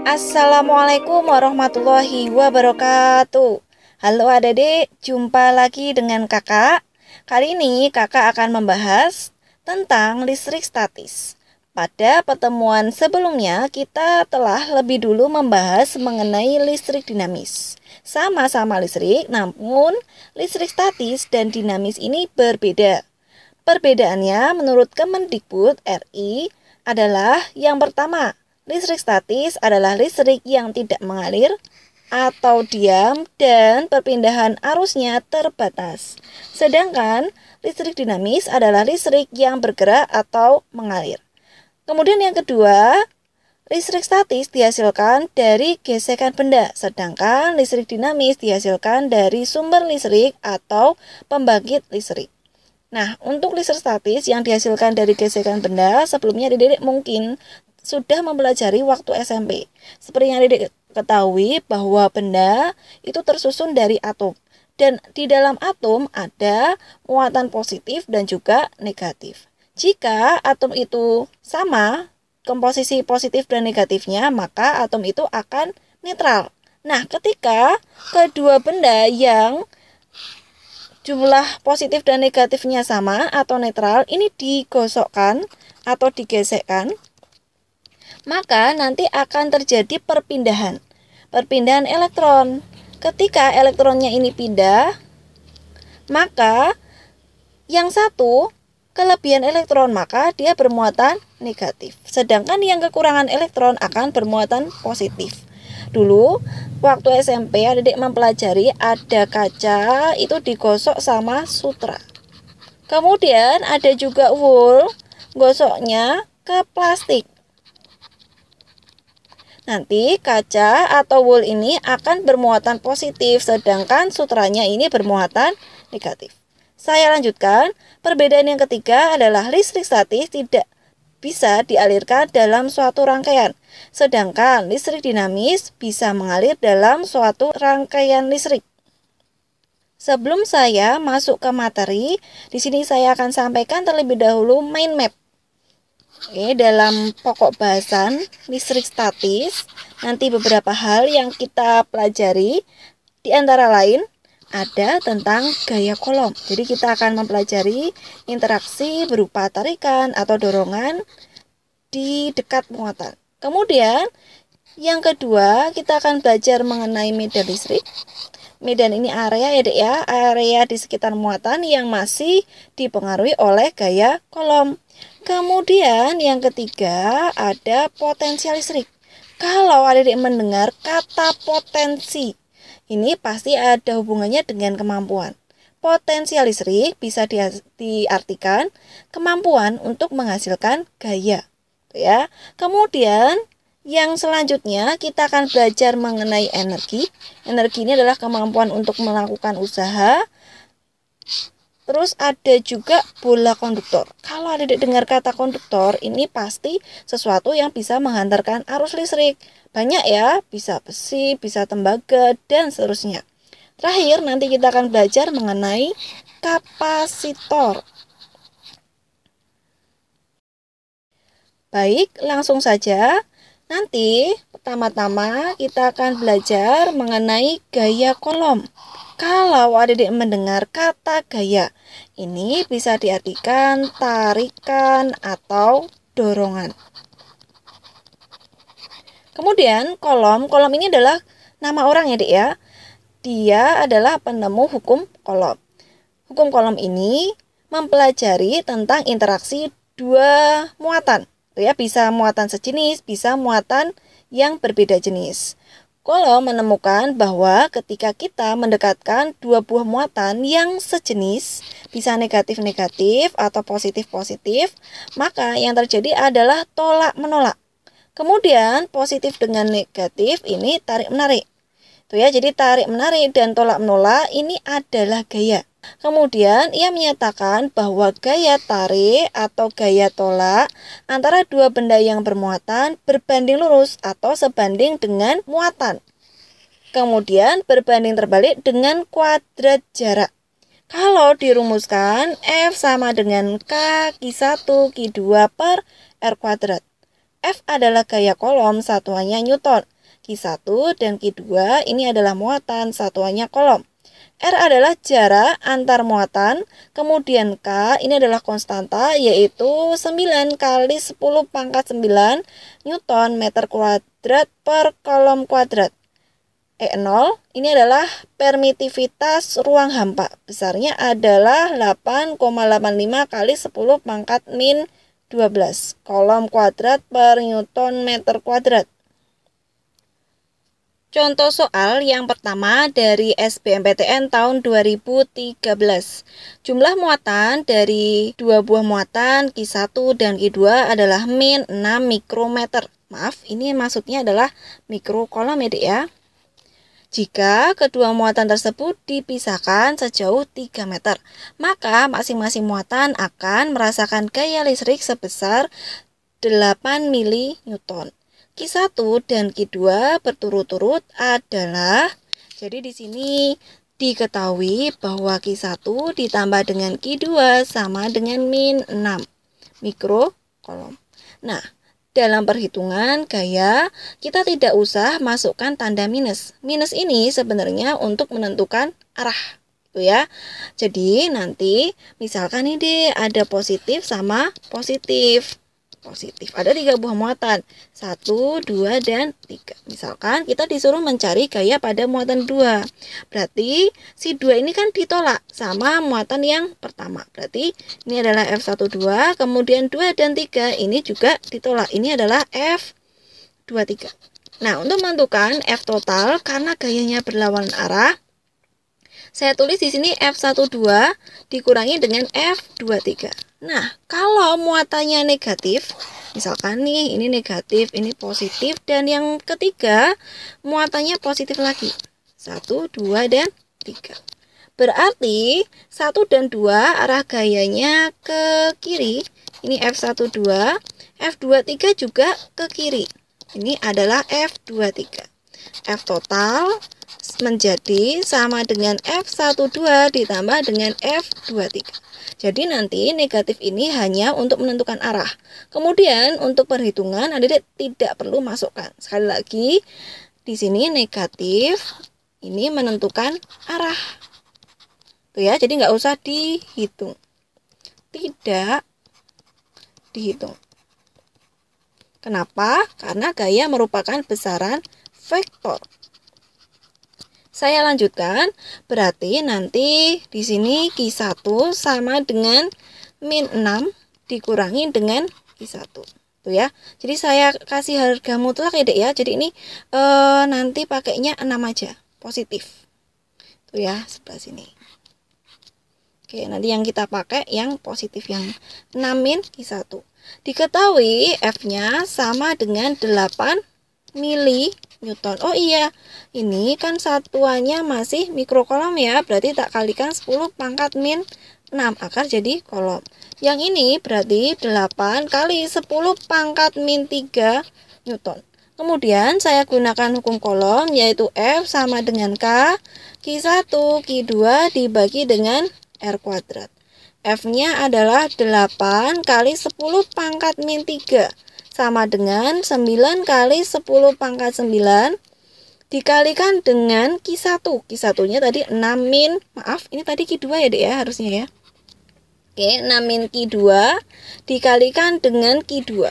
Assalamualaikum warahmatullahi wabarakatuh. Halo adik-adik, jumpa lagi dengan kakak. Kali ini kakak akan membahas tentang listrik statis. Pada pertemuan sebelumnya kita telah lebih dulu membahas mengenai listrik dinamis. Sama-sama listrik, namun listrik statis dan dinamis ini berbeda. Perbedaannya menurut Kemendikbud RI adalah yang pertama, listrik statis adalah listrik yang tidak mengalir atau diam dan perpindahan arusnya terbatas. Sedangkan listrik dinamis adalah listrik yang bergerak atau mengalir. Kemudian yang kedua, listrik statis dihasilkan dari gesekan benda, sedangkan listrik dinamis dihasilkan dari sumber listrik atau pembangkit listrik. Nah, untuk listrik statis yang dihasilkan dari gesekan benda, sebelumnya adik-adik mungkin sudah mempelajari waktu SMP. Seperti yang adik ketahui bahwa benda itu tersusun dari atom. Dan di dalam atom ada muatan positif dan juga negatif. Jika atom itu sama, komposisi positif dan negatifnya, maka atom itu akan netral. Nah, ketika kedua benda yang jumlah positif dan negatifnya sama atau netral, ini digosokkan atau digesekkan, maka nanti akan terjadi perpindahan elektron. Ketika elektronnya ini pindah, maka yang satu kelebihan elektron, maka dia bermuatan negatif. Sedangkan yang kekurangan elektron akan bermuatan positif. Dulu waktu SMP adik mempelajari ada kaca itu digosok sama sutra. Kemudian ada juga wool, gosoknya ke plastik. Nanti kaca atau wool ini akan bermuatan positif, sedangkan sutranya ini bermuatan negatif. Saya lanjutkan, perbedaan yang ketiga adalah listrik statis tidak bisa dialirkan dalam suatu rangkaian, sedangkan listrik dinamis bisa mengalir dalam suatu rangkaian listrik. Sebelum saya masuk ke materi, di sini saya akan sampaikan terlebih dahulu mind map. Oke, dalam pokok bahasan listrik statis, nanti beberapa hal yang kita pelajari, di antara lain ada tentang gaya kolom. Jadi kita akan mempelajari interaksi berupa tarikan atau dorongan di dekat muatan. Kemudian yang kedua, kita akan belajar mengenai medan listrik. Medan ini area ya dek ya, area di sekitar muatan yang masih dipengaruhi oleh gaya kolom. Kemudian yang ketiga ada potensial listrik. Kalau adik-adik mendengar kata potensi, ini pasti ada hubungannya dengan kemampuan. Potensial listrik bisa diartikan kemampuan untuk menghasilkan gaya. Ya. Kemudian yang selanjutnya kita akan belajar mengenai energi. Energi ini adalah kemampuan untuk melakukan usaha. Terus ada juga bola konduktor. Kalau adik dengar kata konduktor, ini pasti sesuatu yang bisa menghantarkan arus listrik. Banyak ya, bisa besi, bisa tembaga, dan seterusnya. Terakhir, nanti kita akan belajar mengenai kapasitor. Baik, langsung saja. Nanti pertama-tama kita akan belajar mengenai gaya kolom. Kalau adik-adik mendengar kata gaya, ini bisa diartikan tarikan atau dorongan. Kemudian kolom ini adalah nama orang ya dek ya. Dia adalah penemu hukum kolom. Hukum kolom ini mempelajari tentang interaksi dua muatan. Ya, bisa muatan sejenis, bisa muatan yang berbeda jenis. Kolom menemukan bahwa ketika kita mendekatkan dua buah muatan yang sejenis, bisa negatif-negatif atau positif-positif, maka yang terjadi adalah tolak-menolak. Kemudian positif dengan negatif ini tarik-menarik. Tuh ya, jadi tarik-menarik dan tolak-menolak ini adalah gaya. Kemudian ia menyatakan bahwa gaya tarik atau gaya tolak antara dua benda yang bermuatan berbanding lurus atau sebanding dengan muatan. Kemudian berbanding terbalik dengan kuadrat jarak. Kalau dirumuskan, F sama dengan K Q1 Q2 per R kuadrat. F adalah gaya kolom, satuannya Newton. Q1 dan Q2 ini adalah muatan, satuannya kolom. R adalah jarak antar muatan, kemudian K ini adalah konstanta yaitu 9 kali 10 pangkat 9 Newton meter kuadrat per kolom kuadrat. E0 ini adalah permitivitas ruang hampa, besarnya adalah 8,85 kali 10 pangkat min 12 kolom kuadrat per Newton meter kuadrat. Contoh soal yang pertama dari SBMPTN tahun 2013. Jumlah muatan dari dua buah muatan Q1 dan Q2 adalah min 6 mikrometer. Maaf, ini maksudnya adalah mikrokolom ya, Dek ya. Jika kedua muatan tersebut dipisahkan sejauh 3 meter, maka masing-masing muatan akan merasakan gaya listrik sebesar 8 mN. Q1 dan Q2 berturut-turut adalah, jadi di sini diketahui bahwa Q1 ditambah dengan Q2 sama dengan min 6 mikrokolom. Nah, dalam perhitungan gaya, kita tidak usah masukkan tanda minus. Minus ini sebenarnya untuk menentukan arah, ya. Jadi nanti misalkan ini ada positif sama positif. Ada 3 buah muatan, 1, 2, dan 3. Misalkan kita disuruh mencari gaya pada muatan 2. Berarti si 2 ini kan ditolak sama muatan yang pertama. Berarti ini adalah F12, kemudian 2 dan 3 ini juga ditolak. Ini adalah F23. Nah, untuk menentukan F total karena gayanya berlawanan arah, saya tulis di sini F12 dikurangi dengan F23. Nah, kalau muatannya negatif, misalkan nih, ini negatif, ini positif, dan yang ketiga muatannya positif lagi. 1, 2, dan 3. Berarti 1 dan 2 arah gayanya ke kiri. Ini F12, F23 juga ke kiri. Ini adalah F23. F total menjadi sama dengan F12 ditambah dengan F23. Jadi nanti negatif ini hanya untuk menentukan arah. Kemudian untuk perhitungan Adik tidak perlu masukkan. Sekali lagi, di sini negatif ini menentukan arah. Tuh ya, jadi nggak usah dihitung. Tidak dihitung. Kenapa? Karena gaya merupakan besaran vektor. Saya lanjutkan, berarti nanti di sini Q1 sama dengan min 6 dikurangi dengan Q1. Tuh ya. Jadi saya kasih harga mutlak ya, Dek ya. Jadi ini nanti pakainya 6 aja, positif. Tuh ya, sebelah sini. Oke, nanti yang kita pakai yang positif, yang 6 min Q1. Diketahui F-nya sama dengan 8 mili Newton. Oh iya, ini kan satuannya masih mikrokolom ya, berarti tak kalikan 10 pangkat min 6 akar jadi kolom. Yang ini berarti 8 kali 10 pangkat min 3 Newton. Kemudian saya gunakan hukum kolom, yaitu F sama dengan K, Q1, Q2 dibagi dengan R kuadrat. F-nya adalah 8 kali 10 pangkat min 3. Sama dengan 9 kali 10 pangkat 9 dikalikan dengan Q1. Q1-nya tadi 6 min, maaf ini tadi Q2 ya, Dek ya, harusnya ya. Oke, 6 min Q2 dikalikan dengan Q2.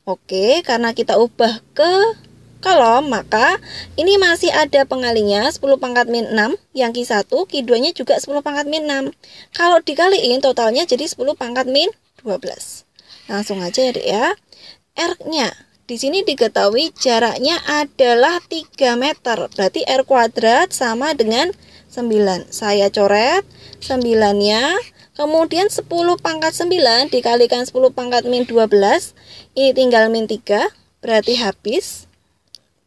Oke, karena kita ubah ke kolom, maka ini masih ada pengalinya 10 pangkat min 6, yang Q1, Q2-nya juga 10 pangkat min 6. Kalau dikaliin totalnya jadi 10 pangkat min 12. Langsung aja ya, Dek ya. R-nya di sini diketahui jaraknya adalah 3 meter. Berarti R kuadrat sama dengan 9. Saya coret 9-nya. Kemudian 10 pangkat 9 dikalikan 10 pangkat min 12. Ini tinggal min 3. Berarti habis.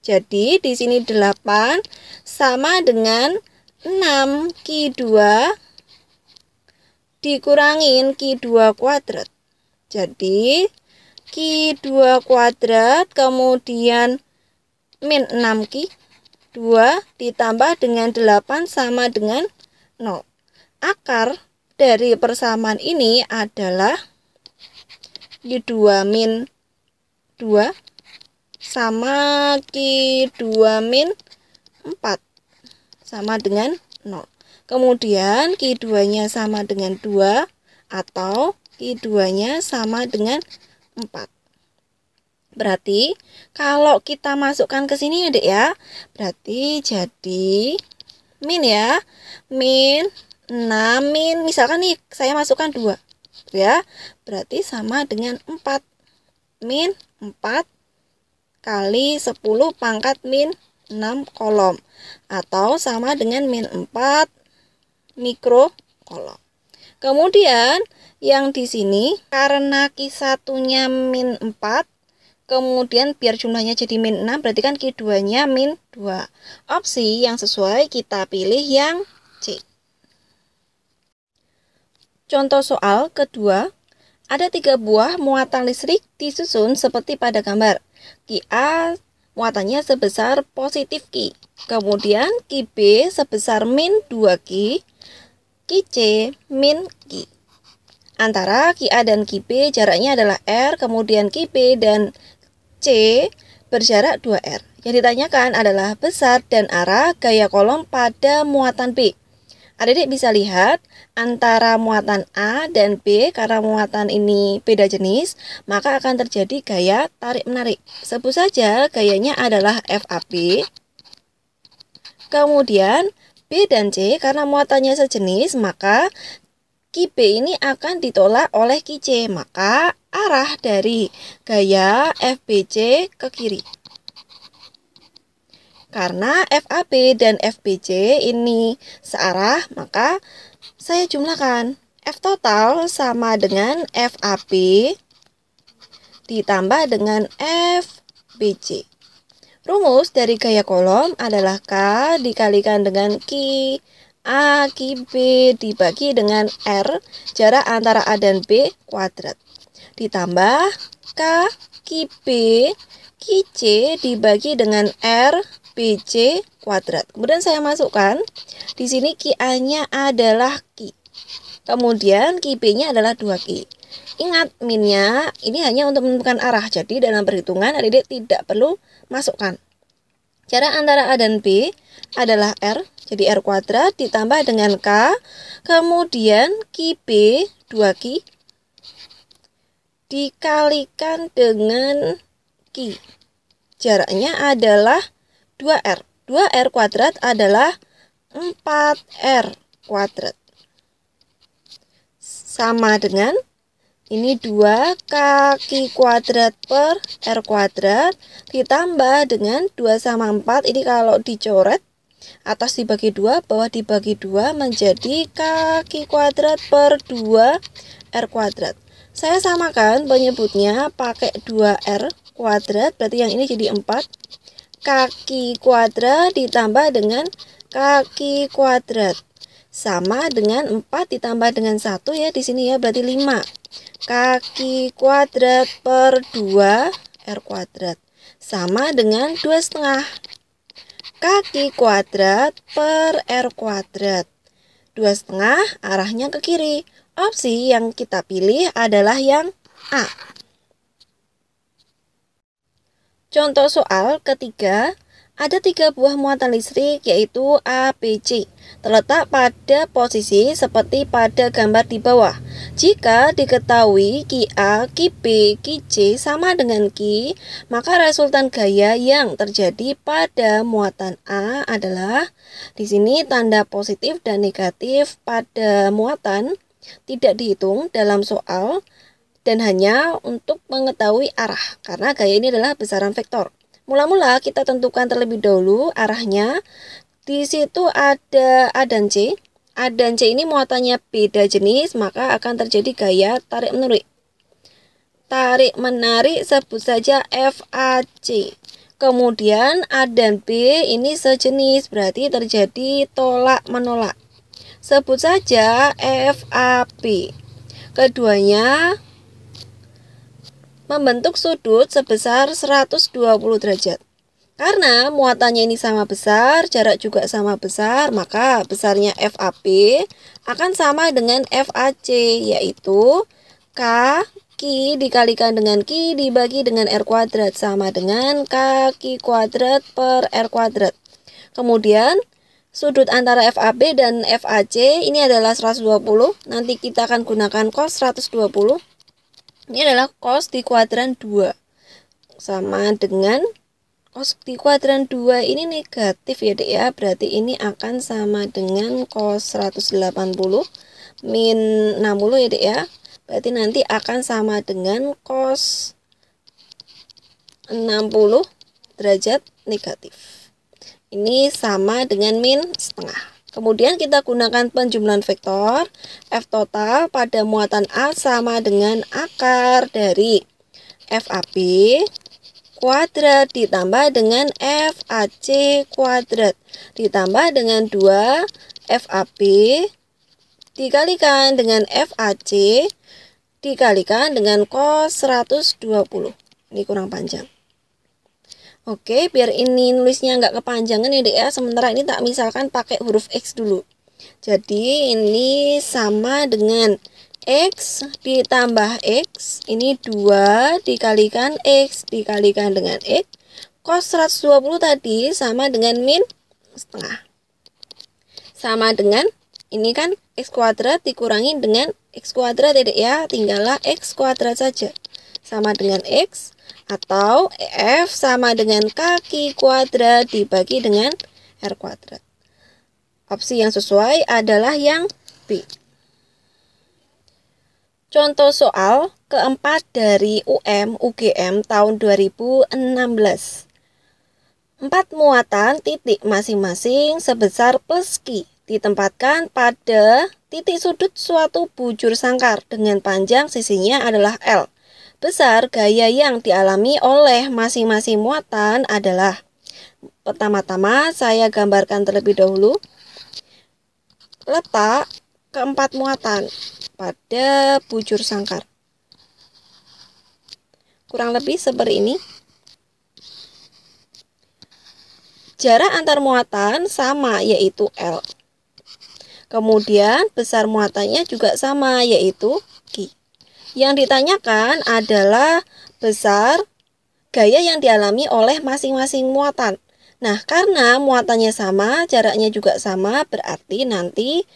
Jadi di sini 8 sama dengan 6 Q2 dikurangin Q2 kuadrat. Jadi Q2 kuadrat kemudian min 6 Q2 ditambah dengan 8 sama dengan 0. Akar dari persamaan ini adalah Q2 min 2 sama Q2 min 4 sama dengan 0. Kemudian Q2-nya sama dengan 2 atau Q2-nya sama dengan 4. Berarti kalau kita masukkan ke sini ya Dek ya, berarti jadi min ya. Min 6 min, misalkan nih saya masukkan 2 ya, berarti sama dengan 4. Min 4 kali 10 pangkat min 6 kolom, atau sama dengan min 4 mikrokolom. Kemudian yang di sini karena Q1-nya min 4, kemudian biar jumlahnya jadi min 6, berarti kan Q2-nya min 2. Opsi yang sesuai kita pilih yang C. Contoh soal kedua, ada 3 buah muatan listrik disusun seperti pada gambar. Ki A muatannya sebesar positif Ki. Kemudian Ki B sebesar min 2Ki. Ki C min Ki. Antara Ki A dan Ki B jaraknya adalah R, kemudian Ki B dan C berjarak 2R. Yang ditanyakan adalah besar dan arah gaya kolom pada muatan B. Adik-adik bisa lihat antara muatan A dan B, karena muatan ini beda jenis, maka akan terjadi gaya tarik-menarik. Sebut saja gayanya adalah FAB. Kemudian B dan C karena muatannya sejenis, maka Ki B ini akan ditolak oleh Ki C, maka arah dari gaya FBC ke kiri. Karena FAB dan FBC ini searah, maka saya jumlahkan. F total sama dengan FAB ditambah dengan FBC. Rumus dari gaya kolom adalah K dikalikan dengan Ki A Ki B dibagi dengan R, jarak antara A dan B kuadrat. Ditambah K Ki B Ki C dibagi dengan R BC kuadrat. Kemudian saya masukkan di sini Ki A-nya adalah Ki. Kemudian Ki B-nya adalah 2Ki. Ingat minnya ini hanya untuk menentukan arah. Jadi dalam perhitungan adik-adik tidak perlu masukkan. Jarak antara A dan B adalah R. Jadi R kuadrat ditambah dengan K. Kemudian Ki B 2Ki dikalikan dengan Ki. Jaraknya adalah 2R. 2R kuadrat adalah 4R kuadrat. Sama dengan ini 2 kaki kuadrat per R kuadrat ditambah dengan 2 sama 4. Ini kalau dicoret, atas dibagi 2, bawah dibagi 2 menjadi kaki kuadrat per 2 R kuadrat. Saya samakan penyebutnya pakai 2R kuadrat, berarti yang ini jadi 4. Kaki kuadrat ditambah dengan kaki kuadrat sama dengan 4 ditambah dengan 1 ya di sini ya, berarti 5 kaki kuadrat per 2 R kuadrat sama dengan 2,5 kaki kuadrat per R kuadrat. 2,5 arahnya ke kiri. Opsi yang kita pilih adalah yang A. Contoh soal ketiga, ada 3 buah muatan listrik yaitu A, B, C, terletak pada posisi seperti pada gambar di bawah. Jika diketahui Ki A, Ki B, Ki C sama dengan Ki, maka resultan gaya yang terjadi pada muatan A adalah, di sini tanda positif dan negatif pada muatan tidak dihitung dalam soal, dan hanya untuk mengetahui arah, karena gaya ini adalah besaran vektor. Mula-mula kita tentukan terlebih dahulu arahnya. Di situ ada A dan C. A dan C ini muatannya beda jenis, maka akan terjadi gaya tarik-menarik. Tarik-menarik sebut saja FAC. Kemudian A dan B ini sejenis, berarti terjadi tolak-menolak. Sebut saja FAB. Keduanya membentuk sudut sebesar 120 derajat. Karena muatannya ini sama besar, jarak juga sama besar, maka besarnya FAB akan sama dengan FAC, yaitu K Ki dikalikan dengan Ki dibagi dengan R kuadrat sama dengan Ki kuadrat per R kuadrat. Kemudian sudut antara FAB dan FAC ini adalah 120. Nanti kita akan gunakan cos 120. Ini adalah cos di kuadran 2. Sama dengan cos di kuadran 2 ini negatif ya dek ya. Berarti ini akan sama dengan cos 180 min 60 ya dek ya. Berarti nanti akan sama dengan cos 60 derajat negatif. Ini sama dengan min setengah. Kemudian kita gunakan penjumlahan vektor. F total pada muatan A sama dengan akar dari FAB kuadrat ditambah dengan FAC kuadrat ditambah dengan 2 FAB dikalikan dengan FAC dikalikan dengan cos 120. Ini kurang panjang. Oke, biar ini nulisnya nggak kepanjangan ya dek ya. Sementara ini tak misalkan pakai huruf X dulu. Jadi ini sama dengan X ditambah X. Ini 2 dikalikan X dikalikan dengan X. Cos 120 tadi sama dengan min setengah. Sama dengan ini kan X kuadrat dikurangi dengan X kuadrat ya dek ya. Tinggallah X kuadrat saja. Sama dengan X. Atau F sama dengan Ki kuadrat dibagi dengan R kuadrat. Opsi yang sesuai adalah yang B. Contoh soal keempat dari UGM tahun 2016. 4 muatan titik masing-masing sebesar plus Ki ditempatkan pada titik sudut suatu bujur sangkar dengan panjang sisinya adalah L. Besar gaya yang dialami oleh masing-masing muatan adalah. Pertama-tama saya gambarkan terlebih dahulu letak keempat muatan pada bujur sangkar. Kurang lebih seperti ini. Jarak antar muatan sama yaitu L. Kemudian besar muatannya juga sama yaitu Ki. Yang ditanyakan adalah besar gaya yang dialami oleh masing-masing muatan. Nah, karena muatannya sama, jaraknya juga sama, berarti nanti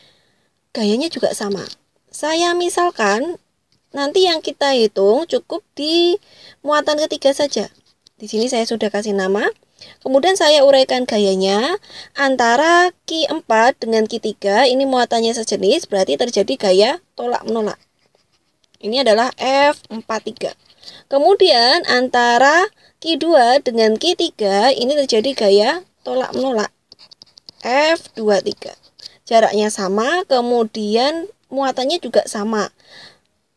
gayanya juga sama. Saya misalkan, nanti yang kita hitung cukup di muatan ketiga saja. Di sini saya sudah kasih nama. Kemudian saya uraikan gayanya. Antara Ki 4 dengan Ki 3, ini muatannya sejenis, berarti terjadi gaya tolak-menolak. Ini adalah F43. Kemudian antara Ki 2 dengan Ki 3 ini terjadi gaya tolak-menolak. F23. Jaraknya sama, kemudian muatannya juga sama.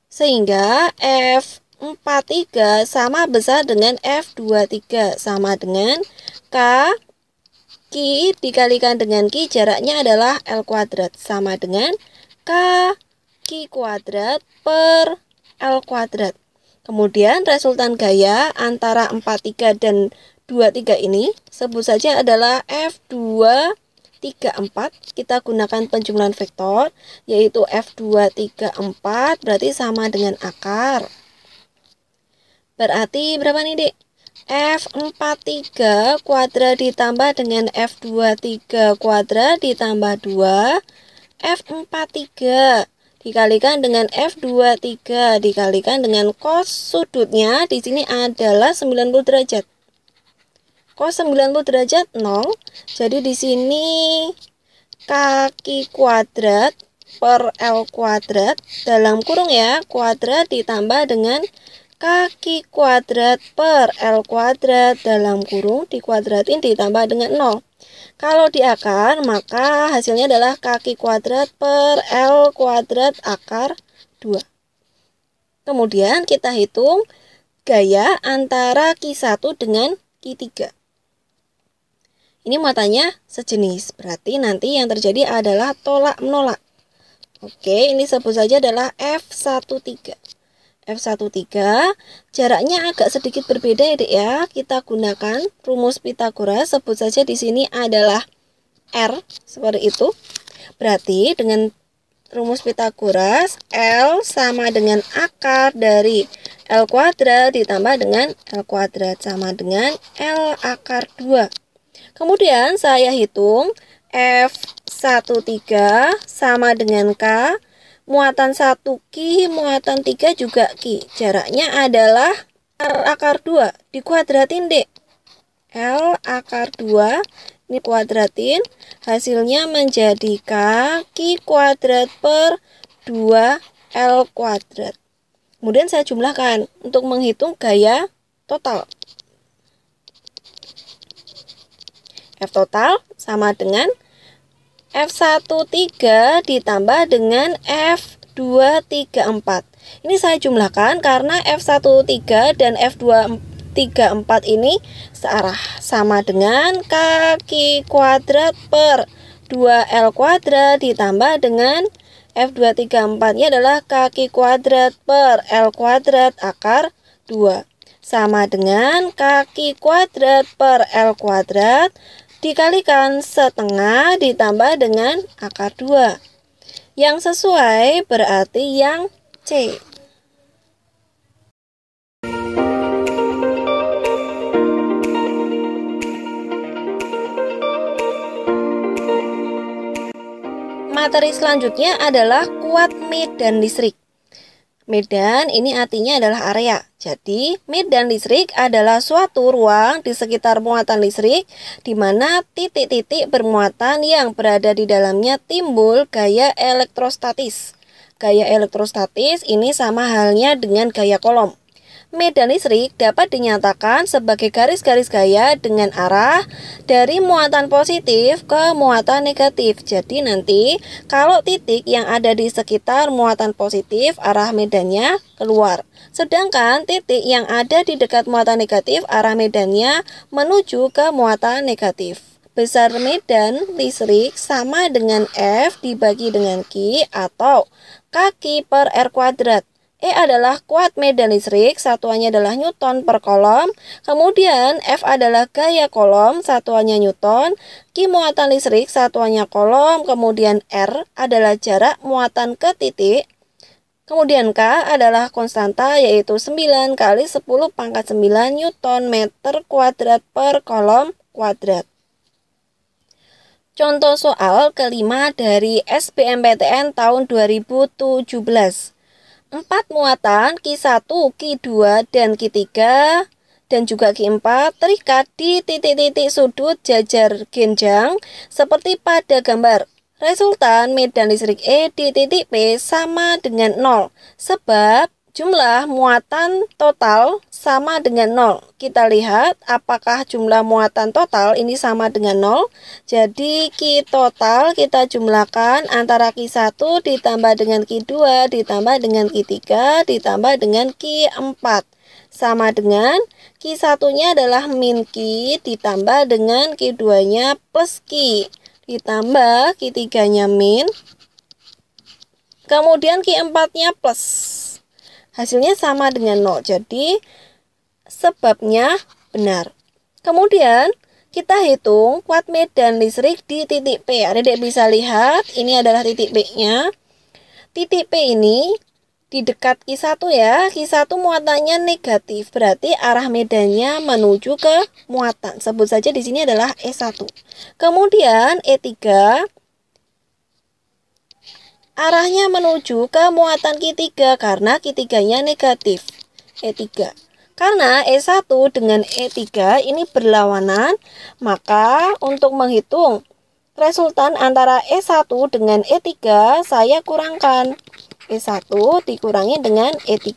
Sehingga F43 sama besar dengan F23. Sama dengan Ki dikalikan dengan Ki, jaraknya adalah L kuadrat. Sama dengan Ki kuadrat per L kuadrat. Kemudian resultan gaya antara 43 dan 23 ini sebut saja adalah F234. Kita gunakan penjumlahan vektor yaitu F234 berarti sama dengan akar. Berarti berapa nih dek? F43 kuadrat ditambah dengan F23 kuadrat ditambah 2 F43 dikalikan dengan F23 dikalikan dengan cos sudutnya di sini adalah 90 derajat. Cos 90 derajat 0. Jadi di sini Ki kuadrat per L kuadrat dalam kurung ya, kuadrat ditambah dengan Ki kuadrat per L kuadrat dalam kurung dikuadratin ditambah dengan 0. Kalau di akar, maka hasilnya adalah Ki kuadrat per L kuadrat akar 2. Kemudian kita hitung gaya antara Ki 1 dengan Ki 3. Ini muatannya sejenis, berarti nanti yang terjadi adalah tolak-menolak. Oke, ini sebut saja adalah F13. F13, jaraknya agak sedikit berbeda ya dek ya. Kita gunakan rumus Pitagoras, sebut saja di sini adalah R, seperti itu. Berarti dengan rumus Pitagoras, L sama dengan akar dari L kuadrat ditambah dengan L kuadrat sama dengan L akar 2. Kemudian saya hitung F13 sama dengan K, muatan 1 Q, muatan 3 juga Q. Jaraknya adalah L akar 2, dikuadratin dek. L akar 2, ini kuadratin, hasilnya menjadi K kuadrat per 2L kuadrat. Kemudian saya jumlahkan untuk menghitung gaya total. F total sama dengan F13 ditambah dengan F234. Ini saya jumlahkan karena F13 dan F234 ini searah, sama dengan kaki kuadrat per 2L kuadrat ditambah dengan F234-nya adalah kaki kuadrat per L kuadrat akar 2. Sama dengan kaki kuadrat per L kuadrat dikalikan setengah ditambah dengan akar 2. Yang sesuai berarti yang C. Materi selanjutnya adalah kuat medan listrik. Medan ini artinya adalah area. Jadi, medan listrik adalah suatu ruang di sekitar muatan listrik di mana titik-titik bermuatan yang berada di dalamnya timbul gaya elektrostatis. Gaya elektrostatis ini sama halnya dengan gaya Coulomb. Medan listrik dapat dinyatakan sebagai garis-garis gaya dengan arah dari muatan positif ke muatan negatif. Jadi nanti kalau titik yang ada di sekitar muatan positif, arah medannya keluar. Sedangkan titik yang ada di dekat muatan negatif, arah medannya menuju ke muatan negatif. Besar medan listrik sama dengan F dibagi dengan Q atau kaki per R kuadrat. E adalah kuat medan listrik, satuannya adalah Newton per Coulomb. Kemudian F adalah gaya Coulomb, satuannya Newton. Q muatan listrik, satuannya Coulomb. Kemudian R adalah jarak muatan ke titik. Kemudian K adalah konstanta, yaitu 9 kali 10 pangkat 9 Newton meter kuadrat per Coulomb kuadrat. Contoh soal kelima dari SBMPTN tahun 2017. 4 muatan Q1, Q2, dan Q3 dan juga Q4 terikat di titik-titik sudut jajar genjang seperti pada gambar. Resultan medan listrik E di titik P sama dengan 0 sebab jumlah muatan total sama dengan 0. Kita lihat apakah jumlah muatan total ini sama dengan 0. Jadi Q total kita jumlahkan antara Q1 ditambah dengan Q2 ditambah dengan Q3 ditambah dengan Q4. Sama dengan Q1-nya adalah min Q ditambah dengan Q2-nya plus Q. Ditambah Q3-nya min. Kemudian Q4-nya plus. Hasilnya sama dengan 0. Jadi sebabnya benar. Kemudian kita hitung kuat medan listrik di titik P. Adik bisa lihat ini adalah titik P-nya. Titik P ini di dekat Q1 ya. Q1 muatannya negatif, berarti arah medannya menuju ke muatan. Sebut saja di sini adalah E1. Kemudian E3 arahnya menuju ke muatan Q3 karena Q3-nya negatif. E3. Karena E1 dengan E3 ini berlawanan, maka untuk menghitung resultan antara E1 dengan E3, saya kurangkan. E1 dikurangi dengan E3.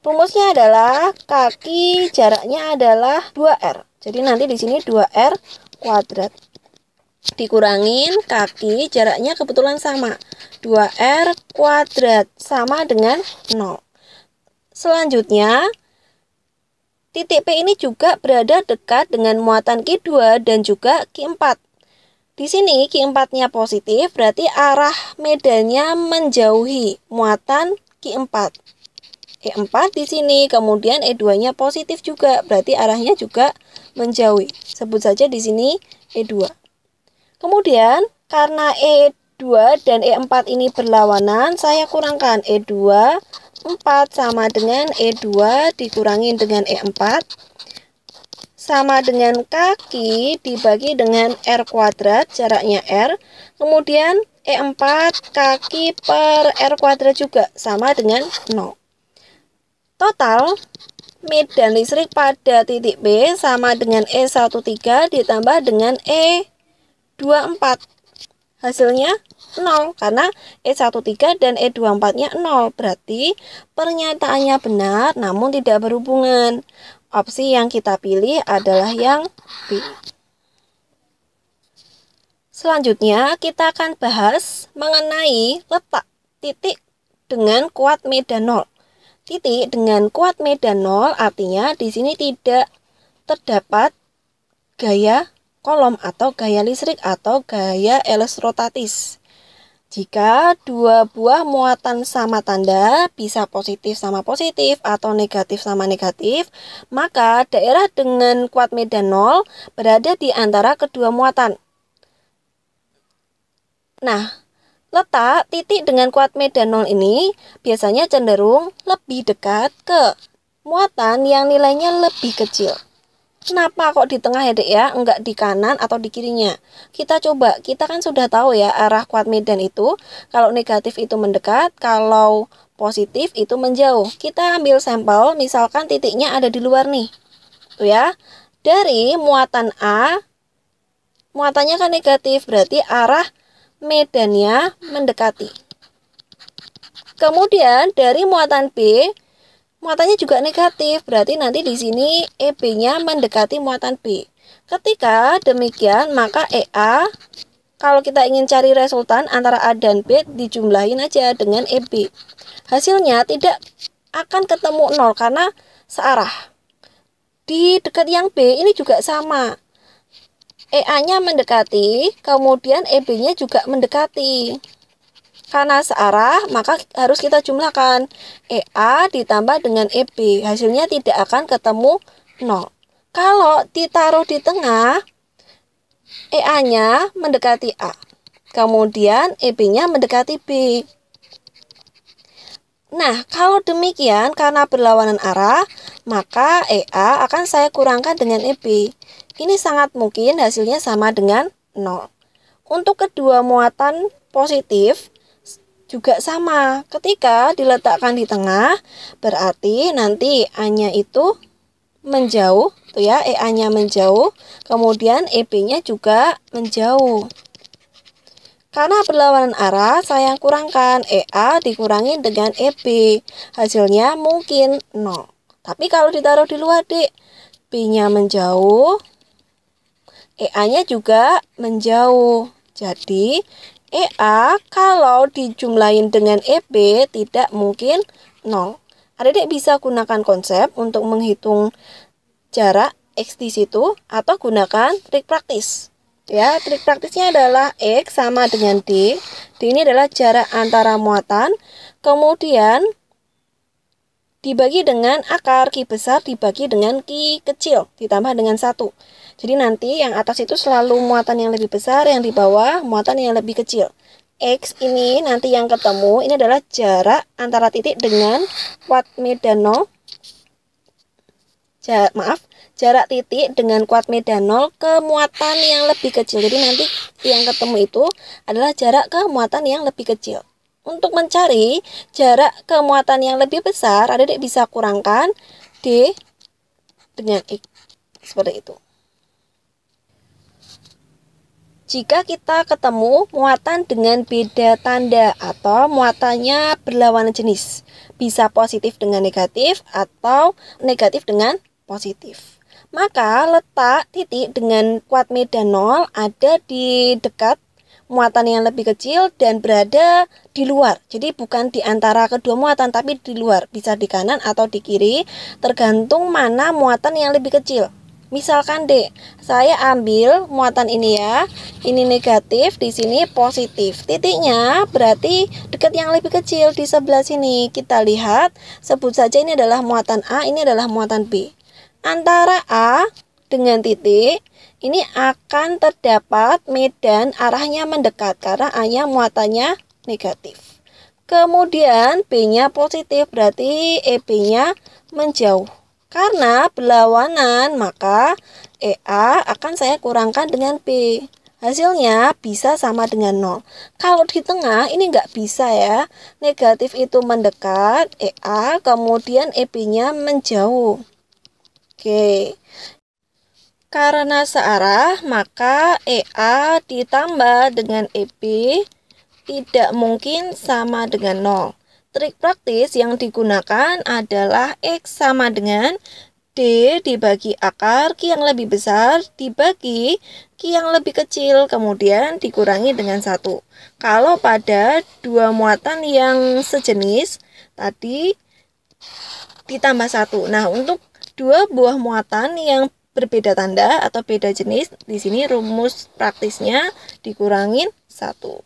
Rumusnya adalah kaki jaraknya adalah 2R. Jadi nanti di sini 2R kuadrat. Dikurangin kaki jaraknya kebetulan sama 2R kuadrat sama dengan 0. Selanjutnya titik P ini juga berada dekat dengan muatan Q2 dan juga Q4. Di sini Q4-nya positif, berarti arah medannya menjauhi muatan Q4. E4 di sini, kemudian E2-nya positif juga, berarti arahnya juga menjauhi. Sebut saja di sini E2. Kemudian karena E2 E2 dan E4 ini berlawanan, saya kurangkan E2, 4 sama dengan E2 dikurangi dengan E4 sama dengan kaki dibagi dengan R kuadrat, jaraknya R. Kemudian E4 kaki per R kuadrat juga sama dengan 0. Total medan listrik pada titik B sama dengan E13 ditambah dengan E24. Hasilnya 0 karena E13 dan E24-nya 0. Berarti pernyataannya benar namun tidak berhubungan. Opsi yang kita pilih adalah yang B. Selanjutnya kita akan bahas mengenai letak titik dengan kuat medan 0. Titik dengan kuat medan 0 artinya di sini tidak terdapat gaya kolom atau gaya listrik atau gaya elektrostatis. Jika dua buah muatan sama tanda, bisa positif sama positif atau negatif sama negatif, maka daerah dengan kuat medan 0 berada di antara kedua muatan. Nah, letak titik dengan kuat medan 0 ini biasanya cenderung lebih dekat ke muatan yang nilainya lebih kecil. Kenapa kok di tengah ya dek ya, enggak di kanan atau di kirinya? Kita coba, kita kan sudah tahu ya arah kuat medan itu, kalau negatif itu mendekat, kalau positif itu menjauh. Kita ambil sampel, misalkan titiknya ada di luar nih. Tuh ya, dari muatan A, muatannya kan negatif, berarti arah medannya mendekati. Kemudian dari muatan B, muatannya juga negatif, berarti nanti di sini EB-nya mendekati muatan B. Ketika demikian, maka EA, kalau kita ingin cari resultan antara A dan B, dijumlahin aja dengan EB. Hasilnya tidak akan ketemu 0 karena searah. Di dekat yang B ini juga sama. EA-nya mendekati, kemudian EB-nya juga mendekati. Karena searah, maka harus kita jumlahkan EA ditambah dengan EB. Hasilnya tidak akan ketemu 0. Kalau ditaruh di tengah, EA-nya mendekati A. Kemudian EB-nya mendekati B. Nah, kalau demikian, karena berlawanan arah, maka EA akan saya kurangkan dengan EB. Ini sangat mungkin hasilnya sama dengan 0. Untuk kedua muatan positif, juga sama, ketika diletakkan di tengah berarti nanti A-nya itu menjauh, tuh ya, EA-nya menjauh, kemudian EB-nya juga menjauh. Karena berlawanan arah, saya kurangkan EA dikurangi dengan EB, hasilnya mungkin 0. Tapi kalau ditaruh di luar dek, B-nya menjauh, EA-nya juga menjauh, jadi EA kalau dijumlahin dengan EB tidak mungkin 0. Adik-adik bisa gunakan konsep untuk menghitung jarak X di situ atau gunakan trik praktis. Ya, trik praktisnya adalah X sama dengan D. D ini adalah jarak antara muatan. Kemudian dibagi dengan akar Ki besar dibagi dengan Ki kecil ditambah dengan 1. Jadi nanti yang atas itu selalu muatan yang lebih besar, yang di bawah muatan yang lebih kecil. X ini nanti yang ketemu, ini adalah jarak antara titik dengan kuat medan 0. Jarak titik dengan kuat medan 0 ke muatan yang lebih kecil. Jadi nanti yang ketemu itu adalah jarak ke muatan yang lebih kecil. Untuk mencari jarak ke muatan yang lebih besar, adik-adik bisa kurangkan D dengan X. Seperti itu. Jika kita ketemu muatan dengan beda tanda atau muatannya berlawanan jenis, bisa positif dengan negatif atau negatif dengan positif, maka letak titik dengan kuat medan 0 ada di dekat muatan yang lebih kecil dan berada di luar. Jadi bukan di antara kedua muatan tapi di luar, bisa di kanan atau di kiri, tergantung mana muatan yang lebih kecil. Misalkan dek, saya ambil muatan ini ya, ini negatif, di sini positif. Titiknya berarti dekat yang lebih kecil di sebelah sini. Kita lihat, sebut saja ini adalah muatan A, ini adalah muatan B. Antara A dengan titik, ini akan terdapat medan arahnya mendekat karena A-nya muatannya negatif. Kemudian B-nya positif, berarti EB-nya menjauh. Karena berlawanan, maka EA akan saya kurangkan dengan B. Hasilnya bisa sama dengan 0. Kalau di tengah ini nggak bisa ya. Negatif itu mendekat, EA, kemudian EB-nya menjauh. Oke. Karena searah, maka EA ditambah dengan EB tidak mungkin sama dengan 0. Trik praktis yang digunakan adalah X sama dengan D dibagi akar Q yang lebih besar dibagi Q yang lebih kecil, kemudian dikurangi dengan 1. Kalau pada dua muatan yang sejenis, tadi ditambah 1. Nah, untuk dua buah muatan yang berbeda tanda atau beda jenis, di sini rumus praktisnya dikurangin 1.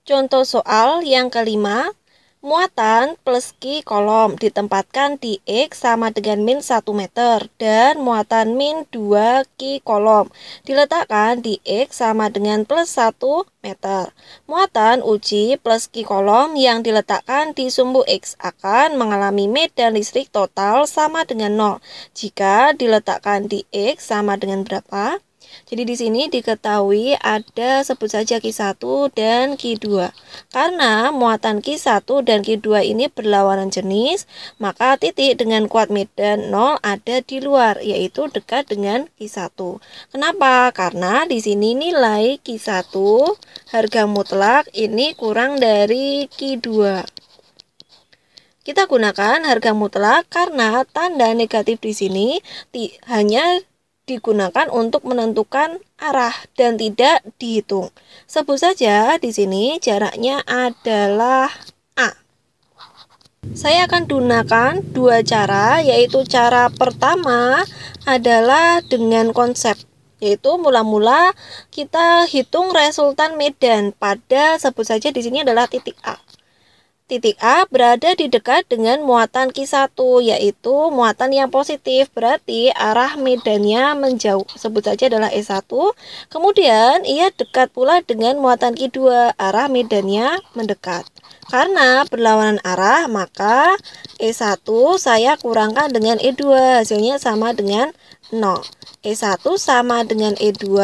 Contoh soal yang kelima, muatan plus Q kolom ditempatkan di X sama dengan min 1 meter dan muatan min 2 Q kolom diletakkan di X sama dengan plus 1 meter. Muatan uji plus Q kolom yang diletakkan di sumbu X akan mengalami medan listrik total sama dengan 0 jika diletakkan di X sama dengan berapa? Jadi di sini diketahui ada sebut saja Q1 dan Q2. Karena muatan Q1 dan Q2 ini berlawanan jenis, maka titik dengan kuat medan 0 ada di luar, yaitu dekat dengan Q1. Kenapa? Karena di sini nilai Q1 harga mutlak ini kurang dari Q2. Kita gunakan harga mutlak karena tanda negatif di sini hanya digunakan untuk menentukan arah dan tidak dihitung. Sebut saja di sini jaraknya adalah A. Saya akan gunakan dua cara, yaitu cara pertama adalah dengan konsep, yaitu mula-mula kita hitung resultan medan pada sebut saja di sini adalah titik A. Titik A berada di dekat dengan muatan Q1, yaitu muatan yang positif, berarti arah medannya menjauh. Sebut saja adalah E1. Kemudian ia dekat pula dengan muatan Q2, arah medannya mendekat. Karena berlawanan arah, maka E1 saya kurangkan dengan E2, hasilnya sama dengan 0. E1 sama dengan E2.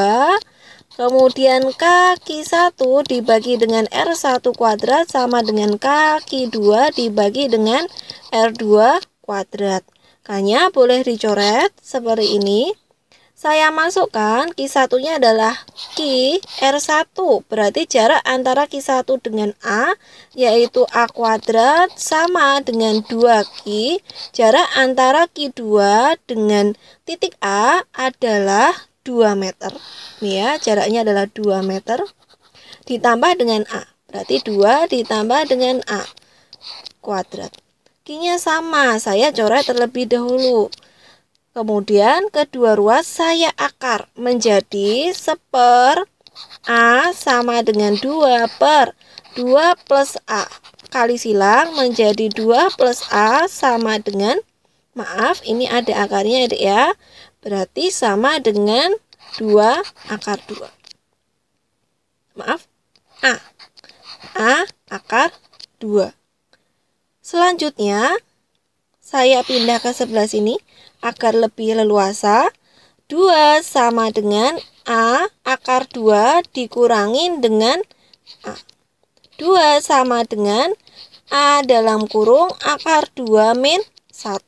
Kemudian Q1 dibagi dengan R1 kuadrat sama dengan Q2 dibagi dengan R2 kuadrat. K-nya boleh dicoret seperti ini. Saya masukkan Q1-nya adalah Q R1, berarti jarak antara Q1 dengan A, yaitu A kuadrat sama dengan 2Q. Jarak antara Q2 dengan titik A adalah 2 meter. Nih ya, jaraknya adalah 2 meter ditambah dengan A. Berarti 2 ditambah dengan A kuadrat. Q-nya sama, saya coret terlebih dahulu. Kemudian kedua ruas saya akar menjadi 1/A sama dengan 2 per 2 plus A. Kali silang menjadi 2 plus A sama dengan, maaf ini ada akarnya ya, berarti sama dengan 2 akar 2. Maaf, A. A akar 2. Selanjutnya, saya pindah ke sebelah sini agar lebih leluasa. 2 sama dengan A akar 2 dikurangin dengan A. 2 sama dengan A dalam kurung akar 2 min 1.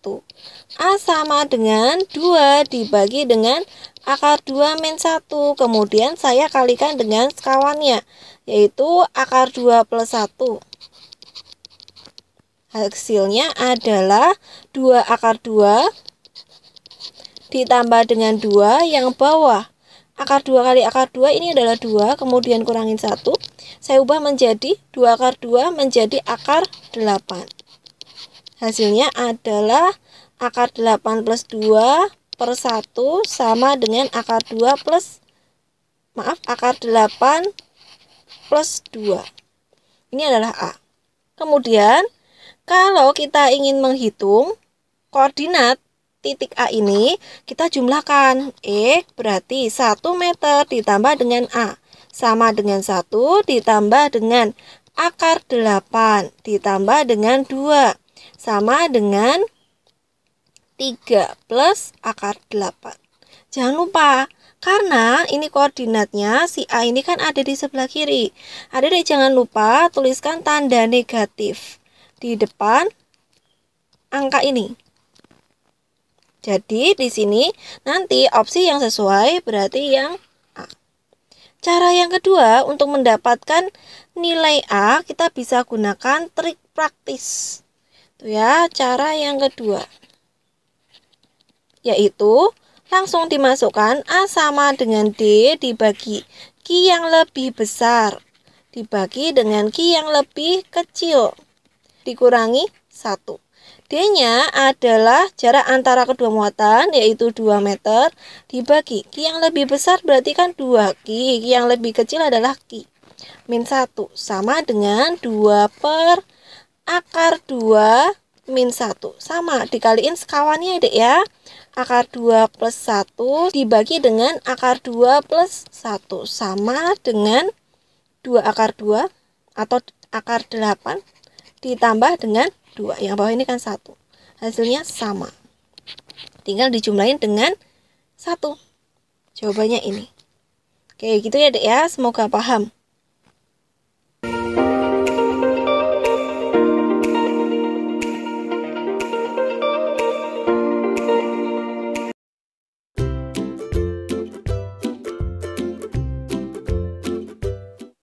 A sama dengan 2 dibagi dengan akar 2 min 1. Kemudian saya kalikan dengan sekawannya, yaitu akar 2 plus 1. Hasilnya adalah 2 akar 2 ditambah dengan 2 yang bawah. Akar 2 kali akar 2 ini adalah 2, kemudian kurangin 1. Saya ubah menjadi 2 akar 2 menjadi akar 8. Hasilnya adalah akar 8 plus 2 per 1 sama dengan akar 2 plus, akar 8 plus 2. Ini adalah A. Kemudian, kalau kita ingin menghitung koordinat titik A ini kita jumlahkan. Berarti 1 meter ditambah dengan A sama dengan 1 ditambah dengan akar 8 ditambah dengan 2 sama dengan 3 plus akar 8. Jangan lupa, karena ini koordinatnya si A ini kan ada di sebelah kiri. Adik-adik jangan lupa tuliskan tanda negatif di depan angka ini. Jadi di sini nanti opsi yang sesuai berarti yang A. Cara yang kedua untuk mendapatkan nilai A kita bisa gunakan trik praktis. Itu ya, cara yang kedua. Yaitu langsung dimasukkan A sama dengan D dibagi Q yang lebih besar dibagi dengan Q yang lebih kecil dikurangi 1. D-nya adalah jarak antara kedua muatan yaitu 2 meter dibagi Q yang lebih besar berarti kan 2Q, Q yang lebih kecil adalah Q min 1 sama dengan 2 per akar 2 min 1 sama dikaliin sekawannya Dek ya. Akar 2 plus 1 dibagi dengan akar 2 plus 1 sama dengan 2 akar 2 atau akar 8 ditambah dengan 2. Yang bawah ini kan 1. Hasilnya sama. Tinggal dijumlahin dengan 1. Jawabannya ini. Oke, gitu ya Dek ya. Semoga paham.